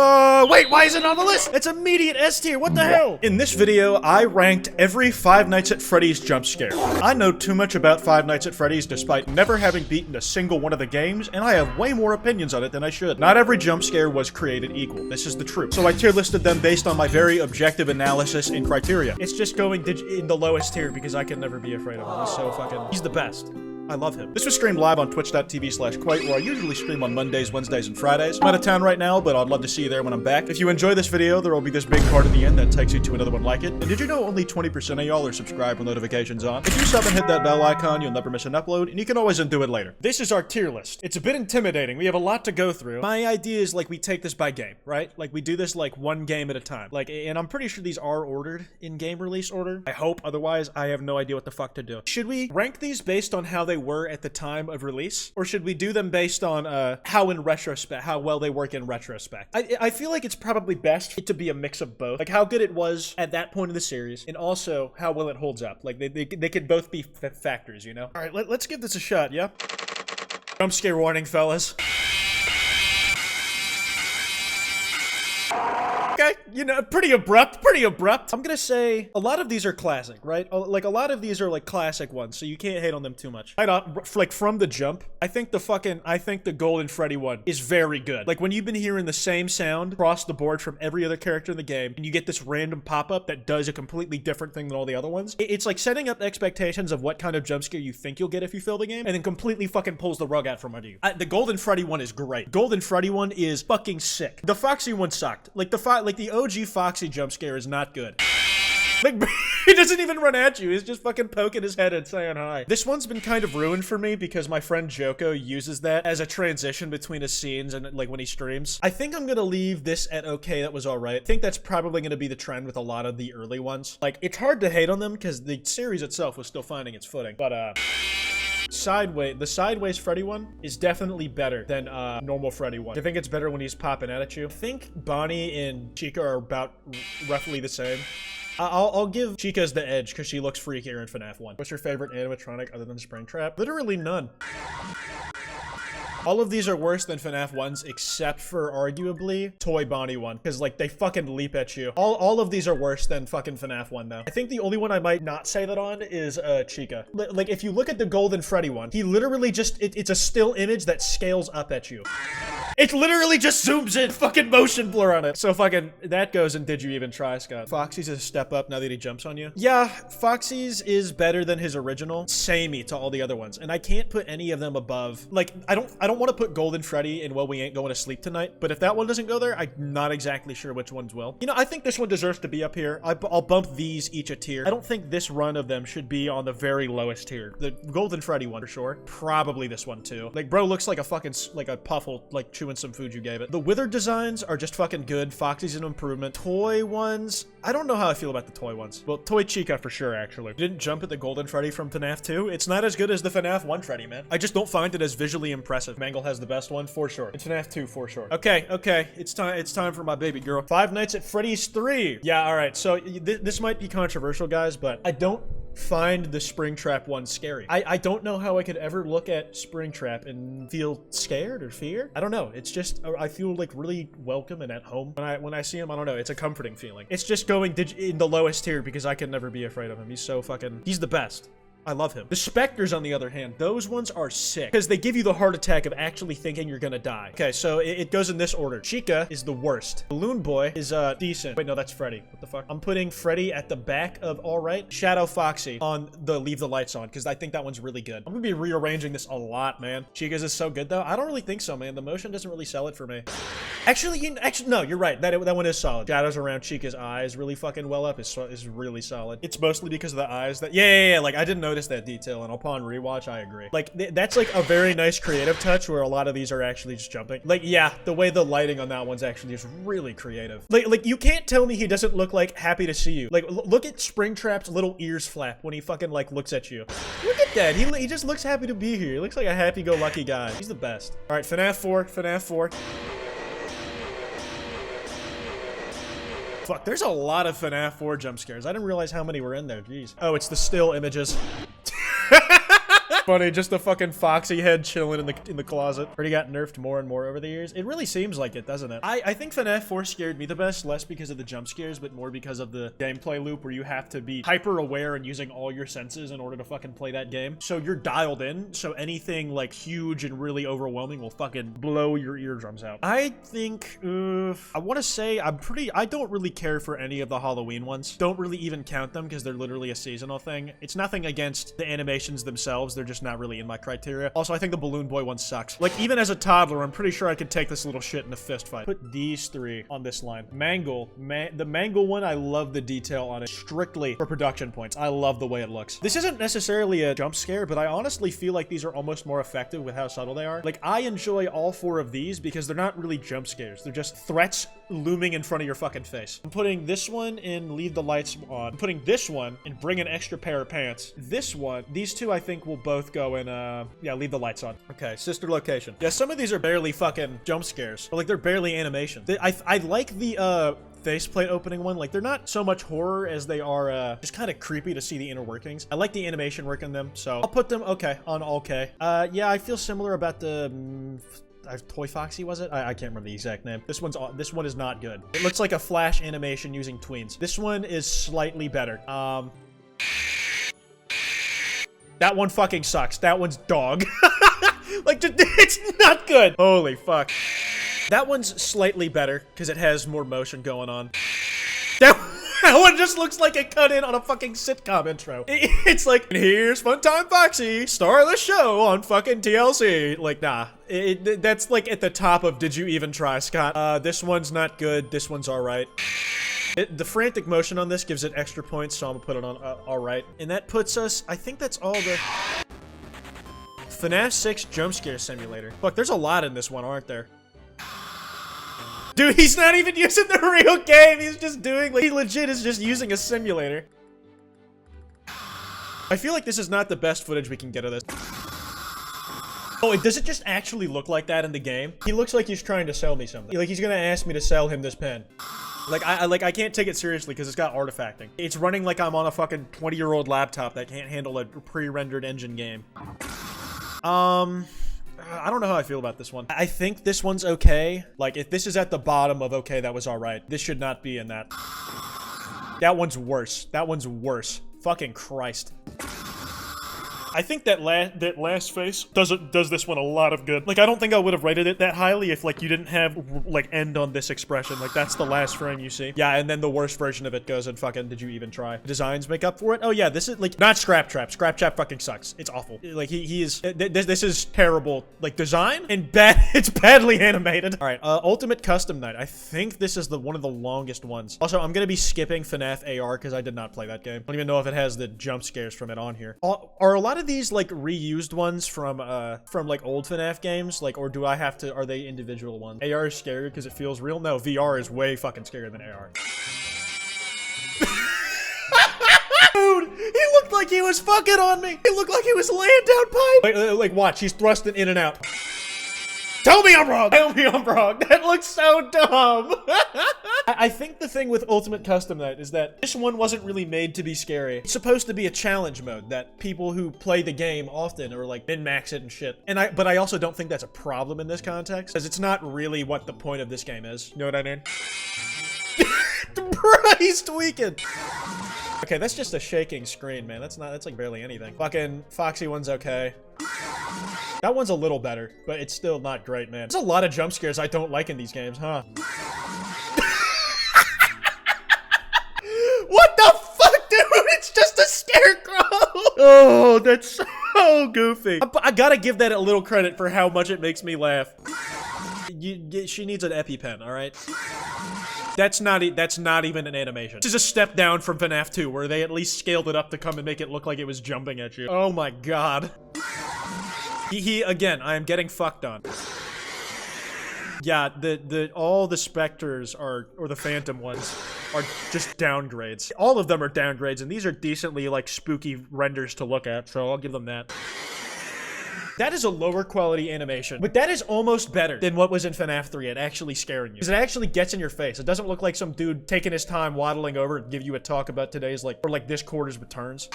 Wait, why is it on the list? It's immediate S tier, what the hell? In this video, I ranked every Five Nights at Freddy's jump scare. I know too much about Five Nights at Freddy's despite never having beaten a single one of the games, and I have way more opinions on it than I should. Not every jump scare was created equal. This is the truth. So I tier listed them based on my very objective analysis and criteria. It's just going in the lowest tier because I can never be afraid of him. He's so fucking, he's the best. I love him. This was streamed live on twitch.tv/Kwote, where I usually stream on Mondays, Wednesdays, and Fridays. I'm out of town right now, but I'd love to see you there when I'm back. If you enjoy this video, there will be this big card at the end that takes you to another one like it. And did you know only 20% of y'all are subscribed with notifications on? If you sub and hit that bell icon, you'll never miss an upload, and you can always undo it later. This is our tier list. It's a bit intimidating. We have a lot to go through. My idea is like we take this by game, right? Like we do this like one game at a time. Like, and I'm pretty sure these are ordered in game release order. I hope. Otherwise, I have no idea what the fuck to do. Should we rank these based on how they were at the time of release, or should we do them based on how in retrospect, how well they work in retrospect? I feel like it's probably best for it to be a mix of both, like how good it was at that point of the series, and also how well it holds up. Like they could both be factors, you know. All right, let's give this a shot. Yeah. Jump scare warning, fellas. Okay, you know, pretty abrupt. I'm gonna say a lot of these are classic, right? Like a lot of these are like classic ones, so you can't hate on them too much. Like from the jump, I think the Golden Freddy one is very good. Like when you've been hearing the same sound across the board from every other character in the game, and you get this random pop-up that does a completely different thing than all the other ones, it's like setting up expectations of what kind of jump scare you think you'll get if you fill the game, and then completely fucking pulls the rug out from under you. The Golden Freddy one is great. Golden Freddy one is fucking sick. The Foxy one sucked. Like the OG Foxy jump scare is not good. Like, he doesn't even run at you. He's just fucking poking his head and saying hi. This one's been kind of ruined for me because my friend Joko uses that as a transition between his scenes and like when he streams. I think I'm gonna leave this at okay, that was all right. I think that's probably gonna be the trend with a lot of the early ones. Like, it's hard to hate on them because the series itself was still finding its footing. But, the Sideways Freddy one is definitely better than normal Freddy one. I think it's better when he's popping out at you. I think Bonnie and Chica are about roughly the same. I'll give Chica's the edge because she looks freakier in FNAF 1. What's your favorite animatronic other than Springtrap? Literally none. All of these are worse than FNAF 1's except for arguably Toy Bonnie 1, because like they fucking leap at you. All of these are worse than fucking FNAF 1 though. I think the only one I might not say that on is Chica. Like if you look at the Golden Freddy one, he literally just, it's a still image that scales up at you. It literally just zooms in, fucking motion blur on it. So fucking, that goes and did you even try, Scott? Foxy's is a step up now that he jumps on you. Yeah, Foxy's is better than his original. Samey to all the other ones. And I can't put any of them above. Like, I don't want to put Golden Freddy in Well We Ain't Going to Sleep Tonight, but if that one doesn't go there, I'm not exactly sure which ones will. You know, I think this one deserves to be up here. I'll bump these each a tier. I don't think this run of them should be on the very lowest tier. The Golden Freddy one, for sure. Probably this one, too. Like, bro looks like a fucking, like a puffle, like chewing some food you gave it. The Withered designs are just fucking good. Foxy's an improvement. Toy ones, I don't know how I feel about the toy ones. Well, Toy Chica for sure, actually. Didn't jump at the Golden Freddy from FNAF 2. It's not as good as the FNAF 1 Freddy, man. I just don't find it as visually impressive. Mangle has the best one, for sure. It's FNAF 2, for sure. Okay, it's time for my baby girl. Five Nights at Freddy's 3. Yeah, all right, so this might be controversial, guys, but I don't find the Springtrap one scary. I don't know how I could ever look at Springtrap and feel scared or fear. I don't know. It's just, I feel like really welcome and at home when I see him. I don't know. It's a comforting feeling. It's just going in the lowest tier because I can never be afraid of him. He's so fucking, he's the best. I love him. The Spectres, on the other hand, those ones are sick because they give you the heart attack of actually thinking you're gonna die. Okay, so it goes in this order. Chica is the worst. Balloon Boy is decent. Wait, no, that's Freddy. What the fuck? I'm putting Freddy at the back of all right. Shadow Foxy on the Leave the Lights On because I think that one's really good. I'm gonna be rearranging this a lot, man. Chica's is so good though. I don't really think so, man. The motion doesn't really sell it for me. Actually, no, you're right. That one is solid. Shadows around Chica's eyes really fucking well up is really solid. It's mostly because of the eyes that, yeah. Like I didn't notice that detail, and upon rewatch, I agree. Like that's like a very nice creative touch where a lot of these are actually just jumping. Like, yeah, the way the lighting on that one's actually just really creative. Like you can't tell me he doesn't look like happy to see you. Like look at Springtrap's little ears flap when he fucking like looks at you. Look at that. He just looks happy to be here. He looks like a happy-go-lucky guy. He's the best. All right, FNAF 4. Fuck, there's a lot of FNAF 4 jump scares. I didn't realize how many were in there. Jeez. Oh, it's the still images. Funny, just a fucking foxy head chilling in the closet. Already got nerfed more and more over the years. It really seems like it, doesn't it? I think FNAF 4 scared me the best, less because of the jump scares, but more because of the gameplay loop where you have to be hyper aware and using all your senses in order to fucking play that game. So you're dialed in, so anything like huge and really overwhelming will fucking blow your eardrums out. I think, I want to say I don't really care for any of the Halloween ones. Don't really even count them because they're literally a seasonal thing. It's nothing against the animations themselves. They're just not really in my criteria. Also, I think the Balloon Boy one sucks. Like, even as a toddler, I'm pretty sure I could take this little shit in a fist fight. Put these three on this line. Mangle. The Mangle one, I love the detail on it. Strictly for production points. I love the way it looks. This isn't necessarily a jump scare, but I honestly feel like these are almost more effective with how subtle they are. Like, I enjoy all four of these because they're not really jump scares. They're just threats looming in front of your fucking face. I'm putting this one in Leave the Lights On. I'm putting this one in Bring an Extra Pair of Pants. This one, these two I think will both go in, yeah, Leave the Lights On. Okay, Sister Location. Yeah, some of these are barely fucking jump scares. But, like, they're barely animation. I like the, faceplate opening one. Like, they're not so much horror as they are just kind of creepy to see the inner workings. I like the animation work on them, so I'll put them on okay. Yeah, I feel similar about the Toy Foxy, was it? I can't remember the exact name. This one is not good. It looks like a flash animation using tweens. This one is slightly better. That one fucking sucks. That one's dog. Like, it's not good. Holy fuck. That one's slightly better because it has more motion going on. That one just looks like it cut in on a fucking sitcom intro. It's like, here's Funtime Foxy, star of the show on fucking TLC. Like, nah. That's like at the top of Did You Even Try, Scott? This one's not good. This one's alright. The frantic motion on this gives it extra points, so I'm gonna put it on alright. And that puts us, I think that's all the... FNAF 6 Jump Scare Simulator. Fuck, there's a lot in this one, aren't there? Dude, he's not even using the real game. He's just doing, like, he legit is just using a simulator. I feel like this is not the best footage we can get of this. Oh, does it just actually look like that in the game? He looks like he's trying to sell me something. Like, he's gonna ask me to sell him this pen. Like, I can't take it seriously because it's got artifacting. It's running like I'm on a fucking 20-year-old laptop that can't handle a pre-rendered engine game. I don't know how I feel about this one. I think this one's okay. Like, if this is at the bottom of okay, that was alright. This should not be in that. That one's worse. That one's worse. Fucking Christ. I think that last face does this one a lot of good. Like, I don't think I would have rated it that highly if, like, you didn't have, like, end on this expression. Like, that's the last frame you see. Yeah, and then the worst version of it goes in fucking Did You Even Try? Designs make up for it? Oh, yeah, this is, like, not Scrap Trap. Scrap Trap fucking sucks. It's awful. Like, he is, this is terrible, like, design and it's badly animated. All right, Ultimate Custom Night. I think this is one of the longest ones. Also, I'm gonna be skipping FNAF AR because I did not play that game. I don't even know if it has the jump scares from it on here. Are a lot of these like reused ones from like old FNAF games, like, or do I have to, are they individual ones? AR is scary because it feels real. No, VR is way fucking scarier than AR. Dude, he looked like he was fucking on me. He looked like he was laying down pipe. Like watch, he's thrusting in and out. Tell me I'm wrong! Tell me I'm wrong! That looks so dumb! I think the thing with Ultimate Custom Night is that this one wasn't really made to be scary. It's supposed to be a challenge mode that people who play the game often are like min-max it and shit. But I also don't think that's a problem in this context, because it's not really what the point of this game is. You know what I mean? Bro, he's tweaking! Okay, that's just a shaking screen, man. That's like barely anything. Fucking Foxy one's okay. That one's a little better, but it's still not great, man. There's a lot of jump scares I don't like in these games, huh? What the fuck, dude? It's just a scarecrow! Oh, that's so goofy. I gotta give that a little credit for how much it makes me laugh. She needs an EpiPen, all right? That's not even an animation. This is a step down from FNAF 2, where they at least scaled it up to come and make it look like it was jumping at you. Oh my god. Again, I am getting fucked on. Yeah, all the specters or the phantom ones are just downgrades. All of them are downgrades, and these are decently, like, spooky renders to look at, so I'll give them that. That is a lower quality animation, but that is almost better than what was in FNAF 3 at actually scaring you. Because it actually gets in your face. It doesn't look like some dude taking his time waddling over to give you a talk about today's, like, or like this quarter's returns.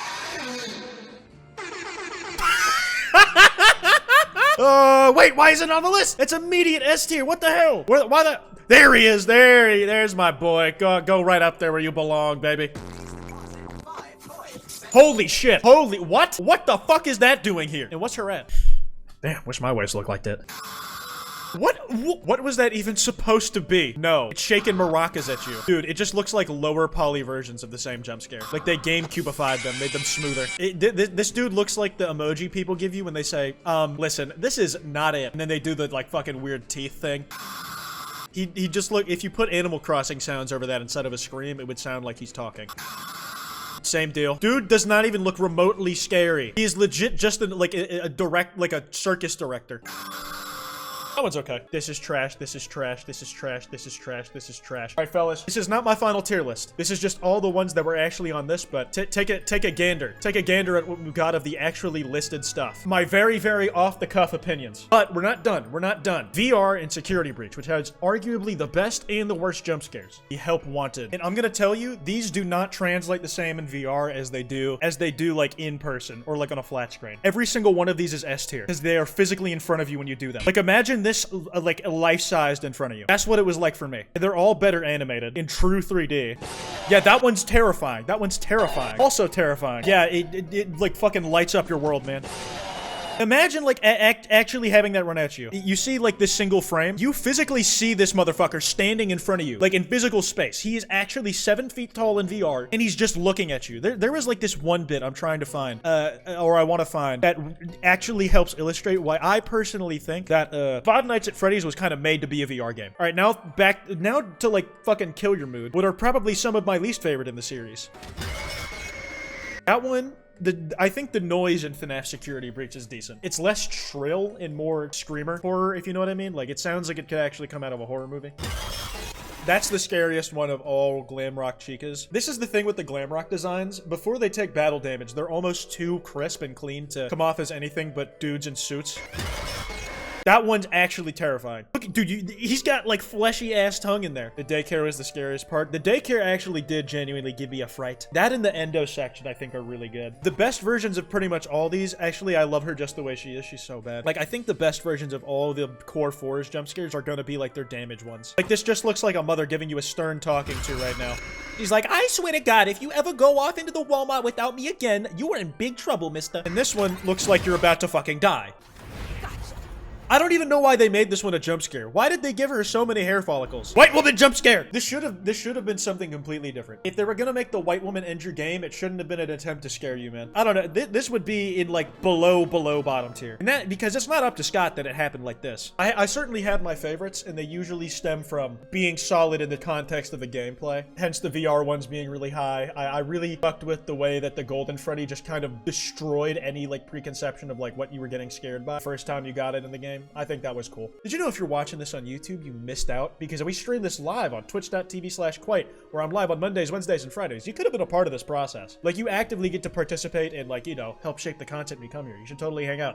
Wait, why is it on the list? It's immediate S tier. What the hell? Why the? There he is. There's my boy. Go right up there where you belong, baby. Holy shit. Holy, what? What the fuck is that doing here? And what's her at? Damn, wish my waist looked like that. What was that even supposed to be? No, it's shaking maracas at you. Dude, it just looks like lower poly versions of the same jump scare. Like they GameCubified them, made them smoother. This dude looks like the emoji people give you when they say, listen, this is not it. And then they do the like fucking weird teeth thing. He just look, if you put Animal Crossing sounds over that instead of a scream, it would sound like he's talking. Same deal. Dude does not even look remotely scary. He is legit just like a circus director. That one's okay. This is trash. This is trash. This is trash. This is trash. This is trash. All right, fellas. This is not my final tier list. This is just all the ones that were actually on this, but take a gander. Take a gander at what we got of the actually listed stuff. My very, very off-the-cuff opinions. But we're not done. We're not done. VR and Security Breach, which has arguably the best and the worst jump scares. The Help Wanted. And I'm gonna tell you, these do not translate the same in VR as they do like in person or like on a flat screen. Every single one of these is S tier because they are physically in front of you when you do them. Like imagine this like life-sized in front of you. That's what it was like for me. They're all better animated in true 3D. Yeah, that one's terrifying. That one's terrifying. Also terrifying. Yeah, it like fucking lights up your world, man. Imagine like actually having that run at you. You see like this single frame. You physically see this motherfucker standing in front of you, like in physical space. He is actually 7 feet tall in VR, and he's just looking at you. There was like this one bit I'm trying to find, or I want to find, that actually helps illustrate why I personally think that Five Nights at Freddy's was kind of made to be a VR game. All right, now to like fucking kill your mood. What are probably some of my least favorite in the series. That one. I think the noise in FNAF Security Breach is decent. It's less shrill and more screamer horror, if you know what I mean. Like, it sounds like it could actually come out of a horror movie. That's the scariest one of all Glamrock Chicas. This is the thing with the Glamrock designs. Before they take battle damage, they're almost too crisp and clean to come off as anything but dudes in suits. That one's actually terrifying. Look, dude, he's got like fleshy ass tongue in there. The daycare is the scariest part. The daycare actually did genuinely give me a fright. That and the endo section I think are really good. The best versions of pretty much all these, actually I love her just the way she is. She's so bad. Like I think the best versions of all the core 4's jump scares are gonna be like their damage ones. Like this just looks like a mother giving you a stern talking to right now. He's like, I swear to God, if you ever go off into the Walmart without me again, you are in big trouble, mister. And this one looks like you're about to fucking die. I don't even know why they made this one a jump scare. Why did they give her so many hair follicles? White woman jump scare! This should have been something completely different. If they were gonna make the white woman end your game, it shouldn't have been an attempt to scare you, man. I don't know. This would be in like below bottom tier. And that, because it's not up to Scott that it happened like this. I certainly had my favorites, and they usually stem from being solid in the context of the gameplay. Hence the VR ones being really high. I really fucked with the way that the Golden Freddy just kind of destroyed any like preconception of like what you were getting scared by first time you got it in the game. I think that was cool. Did you know if you're watching this on YouTube, you missed out? Because we stream this live on twitch.tv/Kwote, where I'm live on Mondays, Wednesdays, and Fridays. You could have been a part of this process. Like, you actively get to participate and, like, you know, help shape the content we come here. You should totally hang out.